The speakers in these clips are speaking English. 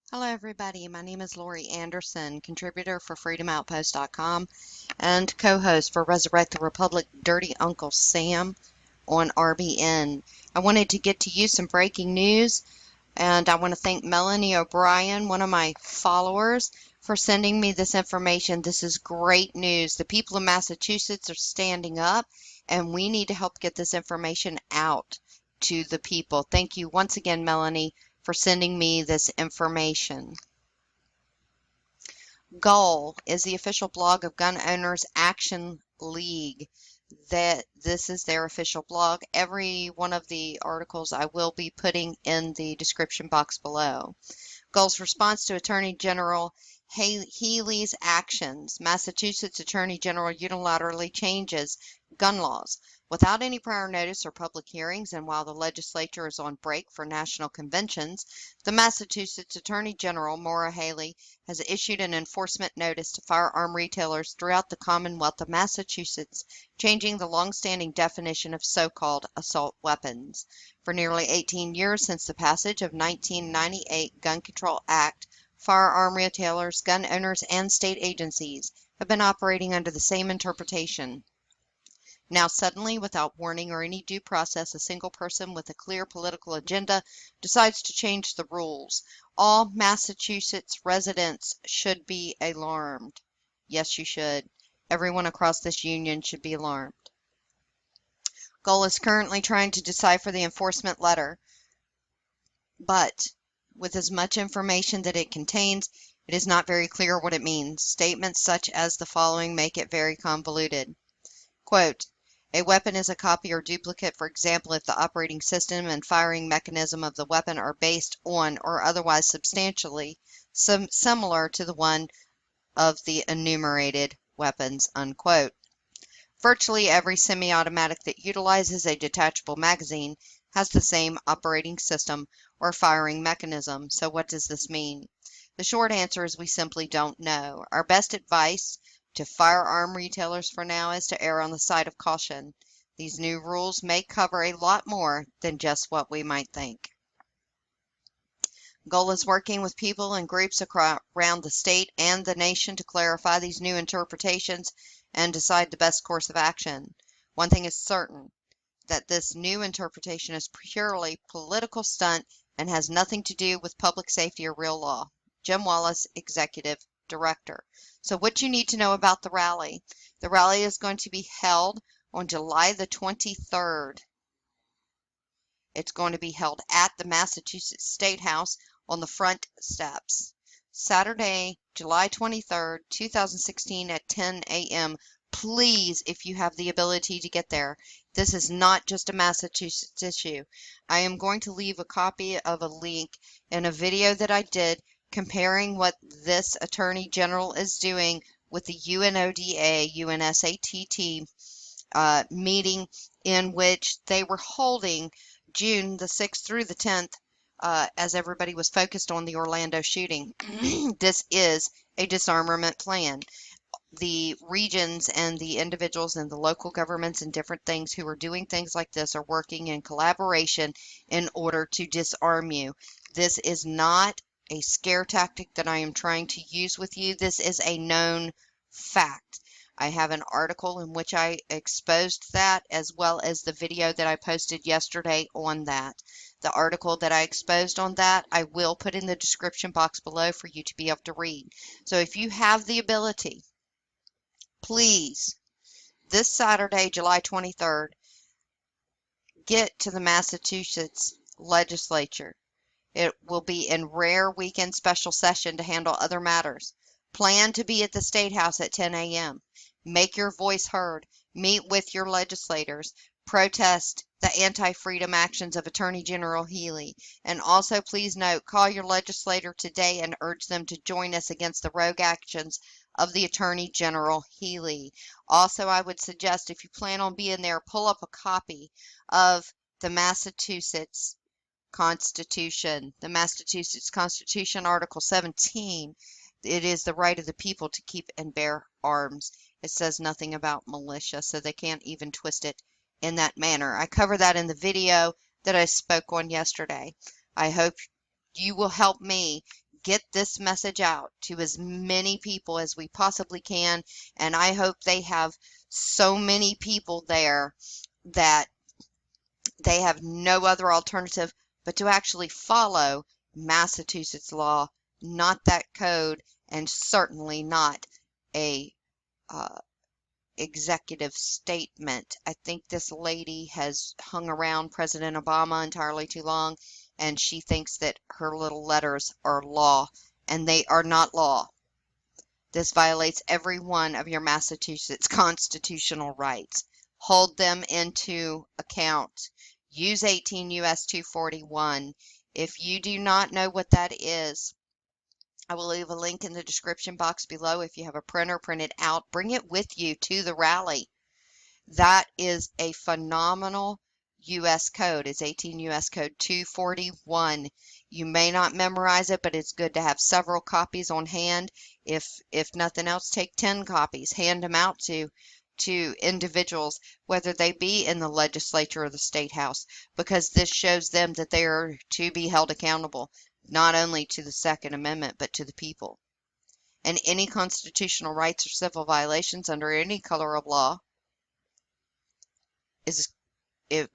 Hello, everybody. My name is Lori Anderson, contributor for FreedomOutpost.com and co-host for Resurrect the Republic Dirty Uncle Sam on RBN. I wanted to get to you some breaking news, and I want to thank Melanie O'Brien, one of my followers, for sending me this information. This is great news. The people of Massachusetts are standing up, and we need to help get this information out to the people. Thank you once again, Melanie, for sending me this information. Gull is the official blog of Gun Owners Action League. This is their official blog. Every one of the articles I will be putting in the description box below. Gull's response to Attorney General Healey's actions. Massachusetts Attorney General unilaterally changes gun laws without any prior notice or public hearings, and while the legislature is on break for national conventions, the Massachusetts Attorney General, Maura Healey, has issued an enforcement notice to firearm retailers throughout the Commonwealth of Massachusetts, changing the long-standing definition of so-called assault weapons. For nearly 18 years since the passage of 1998 Gun Control Act, firearm retailers, gun owners, and state agencies have been operating under the same interpretation. Now suddenly, without warning or any due process, a single person with a clear political agenda decides to change the rules. All Massachusetts residents should be alarmed. Yes, you should. Everyone across this union should be alarmed. Gull is currently trying to decipher the enforcement letter, but with as much information that it contains, it is not very clear what it means. Statements such as the following make it very convoluted. Quote, a weapon is a copy or duplicate, for example, if the operating system and firing mechanism of the weapon are based on or otherwise substantially similar to the one of the enumerated weapons, unquote. Virtually every semi-automatic that utilizes a detachable magazine has the same operating system or firing mechanism. So what does this mean? The short answer is we simply don't know. Our best advice to firearm retailers for now is to err on the side of caution. These new rules may cover a lot more than just what we might think. Gull is working with people and groups around the state and the nation to clarify these new interpretations and decide the best course of action. One thing is certain, that this new interpretation is purely political stunt and has nothing to do with public safety or real law. Jim Wallace, Executive Director. So what you need to know about the rally. The rally is going to be held on July the 23rd. It's going to be held at the Massachusetts State House on the front steps. Saturday, July 23rd, 2016 at 10 a.m. Please, if you have the ability to get there. This is not just a Massachusetts issue. I am going to leave a copy of a link in a video that I did comparing what this Attorney General is doing with the UNODA, UNSATT meeting in which they were holding June the 6th through the 10th as everybody was focused on the Orlando shooting. This is a disarmament plan. The regions and the individuals and the local governments and different things who are doing things like this are working in collaboration in order to disarm you. This is not a scare tactic that I am trying to use with you. This is a known fact. I have an article in which I exposed that, as well as the video that I posted yesterday on that. The article that I exposed on that, I will put in the description box below for you to be able to read. So if you have the ability, please, this Saturday, July 23rd, get to the Massachusetts legislature. It will be in rare weekend special session to handle other matters. Plan to be at the State House at 10 a.m. Make your voice heard. Meet with your legislators. Protest the anti-freedom actions of Attorney General Healey. And also, please note, call your legislator today and urge them to join us against the rogue actions of the Attorney General Healey. Also, I would suggest if you plan on being there, pull up a copy of the Massachusetts Constitution. The Massachusetts Constitution, Article 17. It is the right of the people to keep and bear arms. It says nothing about militia, so they can't even twist it in that manner. I cover that in the video that I spoke on yesterday. I hope you will help me get this message out to as many people as we possibly can. And I hope they have so many people there that they have no other alternative but to actually follow Massachusetts law, not that code, and certainly not a uh, executive statement. I think this lady has hung around President Obama entirely too long, and she thinks that her little letters are law, and they are not law. This violates every one of your Massachusetts constitutional rights. Hold them into account. Use 18 U.S. 241. If you do not know what that is, I will leave a link in the description box below. If you have a printer, print it out. Bring it with you to the rally. That is a phenomenal U.S. code. It's 18 U.S. Code 241. You may not memorize it, but it's good to have several copies on hand. If nothing else, take 10 copies. Hand them out to individuals, whether they be in the legislature or the state house, because this shows them that they are to be held accountable, not only to the Second Amendment, but to the people. And any constitutional rights or civil violations under any color of law is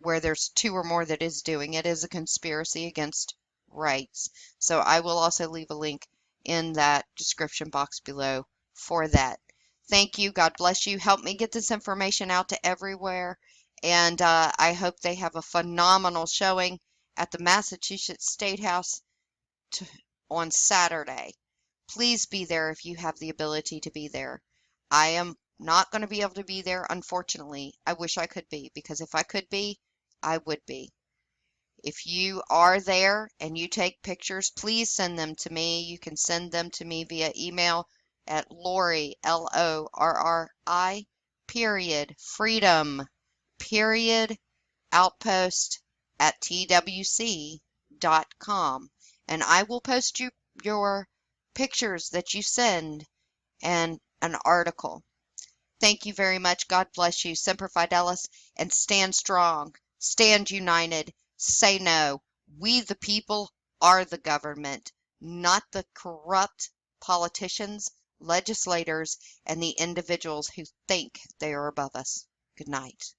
where there's two or more that is doing it is a conspiracy against rights. So I will also leave a link in that description box below for that. Thank you. God bless you. Help me get this information out to everywhere. And I hope they have a phenomenal showing at the Massachusetts State House on Saturday. Please be there if you have the ability to be there. I am not going to be able to be there, unfortunately. I wish I could be, because if I could be, I would be. If you are there and you take pictures, please send them to me. You can send them to me via email at Lorri, L-O-R-R-I, period, freedom, period, outpost at twc.com. And I will post you your pictures that you send and an article. Thank you very much. God bless you. Semper Fidelis, and stand strong. Stand united. Say no. We the people are the government, not the corrupt politicians, legislators, and the individuals who think they are above us. Good night.